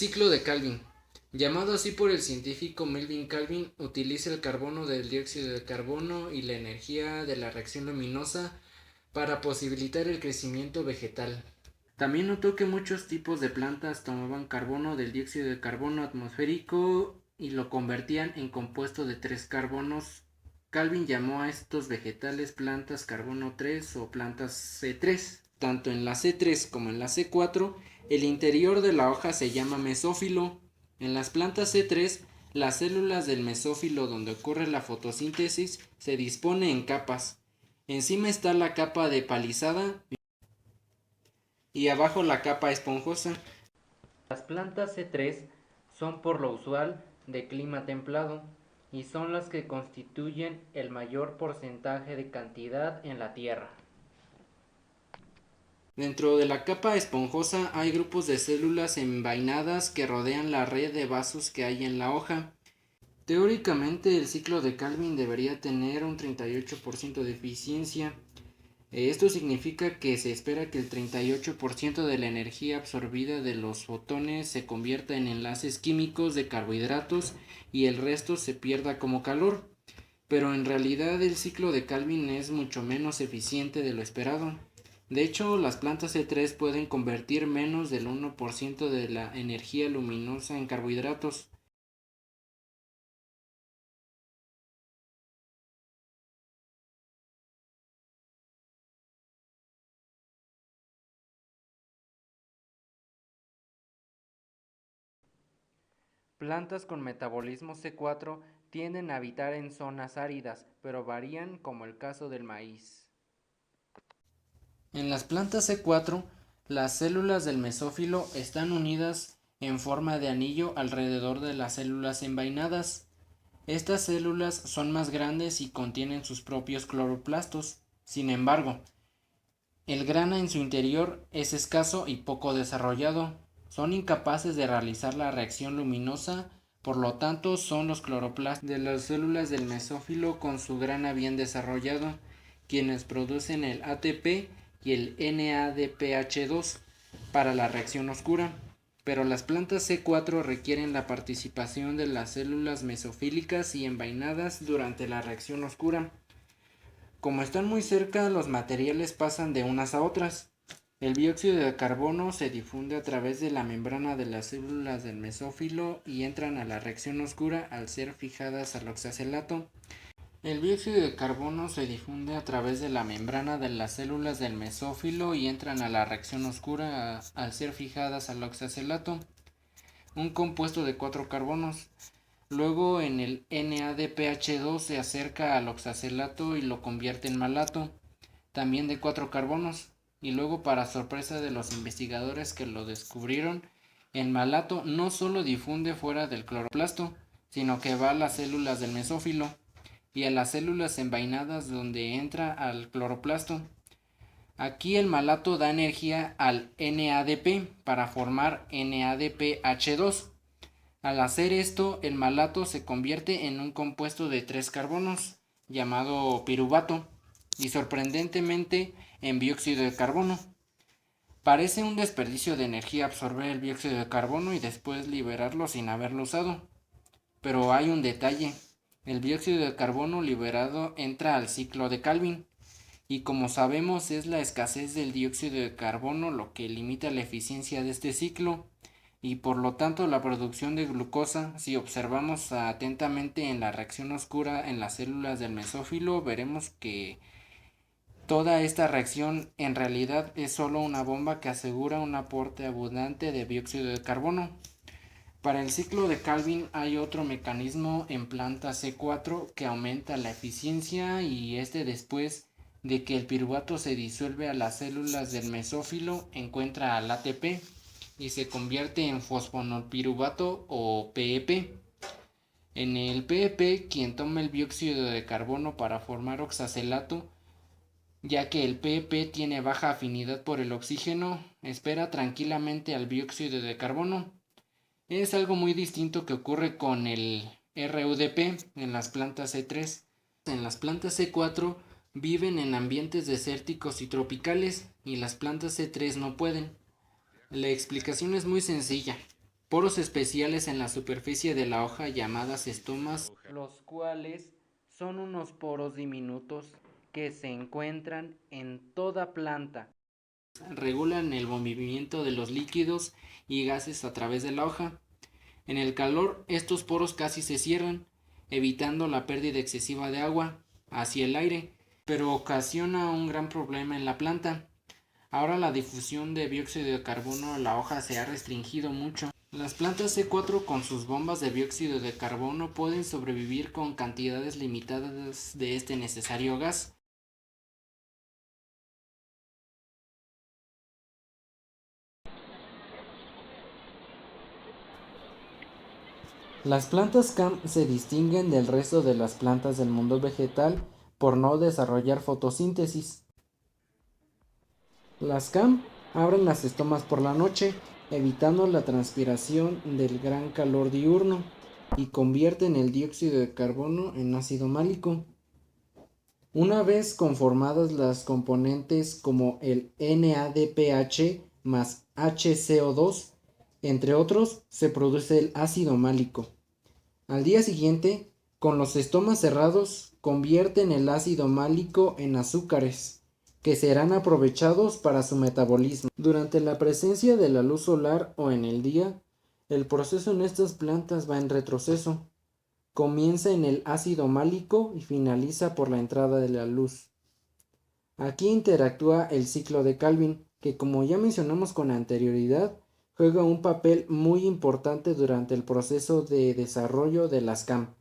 ciclo de Calvin, llamado así por el científico Melvin Calvin, utiliza el carbono del dióxido de carbono y la energía de la reacción luminosa para posibilitar el crecimiento vegetal. También notó que muchos tipos de plantas tomaban carbono del dióxido de carbono atmosférico y lo convertían en compuesto de tres carbonos. Calvin llamó a estos vegetales plantas carbono 3 o plantas C3. Tanto en la C3 como en la C4, el interior de la hoja se llama mesófilo. En las plantas C3, las células del mesófilo donde ocurre la fotosíntesis se dispone en capas. Encima está la capa de palizada y abajo la capa esponjosa. Las plantas C3 son por lo usual de clima templado y son las que constituyen el mayor porcentaje de cantidad en la Tierra. Dentro de la capa esponjosa hay grupos de células envainadas que rodean la red de vasos que hay en la hoja. Teóricamente el ciclo de Calvin debería tener un 38% de eficiencia. Esto significa que se espera que el 38% de la energía absorbida de los fotones se convierta en enlaces químicos de carbohidratos y el resto se pierda como calor. Pero en realidad el ciclo de Calvin es mucho menos eficiente de lo esperado. De hecho, las plantas C3 pueden convertir menos del 1% de la energía luminosa en carbohidratos. Plantas con metabolismo C4 tienden a habitar en zonas áridas, pero varían como el caso del maíz. En las plantas C4, las células del mesófilo están unidas en forma de anillo alrededor de las células envainadas. Estas células son más grandes y contienen sus propios cloroplastos. Sin embargo, el grano en su interior es escaso y poco desarrollado. Son incapaces de realizar la reacción luminosa, por lo tanto son los cloroplastos de las células del mesófilo con su grana bien desarrollado, quienes producen el ATP y el NADPH2 para la reacción oscura. Pero las plantas C4 requieren la participación de las células mesofílicas y envainadas durante la reacción oscura. Como están muy cerca, los materiales pasan de unas a otras. El dióxido de carbono se difunde a través de la membrana de las células del mesófilo y entran a la reacción oscura al ser fijadas al oxacelato. El dióxido de carbono se difunde a través de la membrana de las células del mesófilo y entran a la reacción oscura al ser fijadas al oxacelato, un compuesto de 4 carbonos. Luego en el NADPH2 se acerca al oxacelato y lo convierte en malato, también de 4 carbonos. Y luego, para sorpresa de los investigadores que lo descubrieron, el malato no solo difunde fuera del cloroplasto, sino que va a las células del mesófilo y a las células envainadas donde entra al cloroplasto. Aquí el malato da energía al NADP para formar NADPH2. Al hacer esto, el malato se convierte en un compuesto de 3 carbonos, llamado piruvato, y sorprendentemente en dióxido de carbono. Parece un desperdicio de energía absorber el dióxido de carbono y después liberarlo sin haberlo usado. Pero hay un detalle. El dióxido de carbono liberado entra al ciclo de Calvin, y como sabemos es la escasez del dióxido de carbono lo que limita la eficiencia de este ciclo y por lo tanto la producción de glucosa. Si observamos atentamente en la reacción oscura en las células del mesófilo, veremos que toda esta reacción en realidad es solo una bomba que asegura un aporte abundante de dióxido de carbono. Para el ciclo de Calvin hay otro mecanismo en planta C4 que aumenta la eficiencia, y después de que el piruvato se disuelve a las células del mesófilo encuentra al ATP y se convierte en fosfonolpiruvato o PEP. En el PEP, quien toma el dióxido de carbono para formar oxacelato, ya que el PEP tiene baja afinidad por el oxígeno, espera tranquilamente al dióxido de carbono. Es algo muy distinto que ocurre con el RUDP en las plantas C3. En las plantas C4 viven en ambientes desérticos y tropicales y las plantas C3 no pueden. La explicación es muy sencilla. poros especiales en la superficie de la hoja llamadas estomas, los cuales son unos poros diminutos que se encuentran en toda planta. Regulan el movimiento de los líquidos y gases a través de la hoja. En el calor, estos poros casi se cierran, evitando la pérdida excesiva de agua hacia el aire, pero ocasiona un gran problema en la planta. Ahora la difusión de dióxido de carbono en la hoja se ha restringido mucho. Las plantas C4 con sus bombas de dióxido de carbono pueden sobrevivir con cantidades limitadas de este necesario gas. Las plantas CAM se distinguen del resto de las plantas del mundo vegetal por no desarrollar fotosíntesis. Las CAM abren las estomas por la noche, evitando la transpiración del gran calor diurno, y convierten el dióxido de carbono en ácido málico. Una vez conformadas las componentes como el NADPH más HCO2, entre otros, se produce el ácido málico. Al día siguiente, con los estomas cerrados, convierten el ácido málico en azúcares, que serán aprovechados para su metabolismo. Durante la presencia de la luz solar o en el día, el proceso en estas plantas va en retroceso. Comienza en el ácido málico y finaliza por la entrada de la luz. Aquí interactúa el ciclo de Calvin, que como ya mencionamos con anterioridad, juega un papel muy importante durante el proceso de desarrollo de las CAM.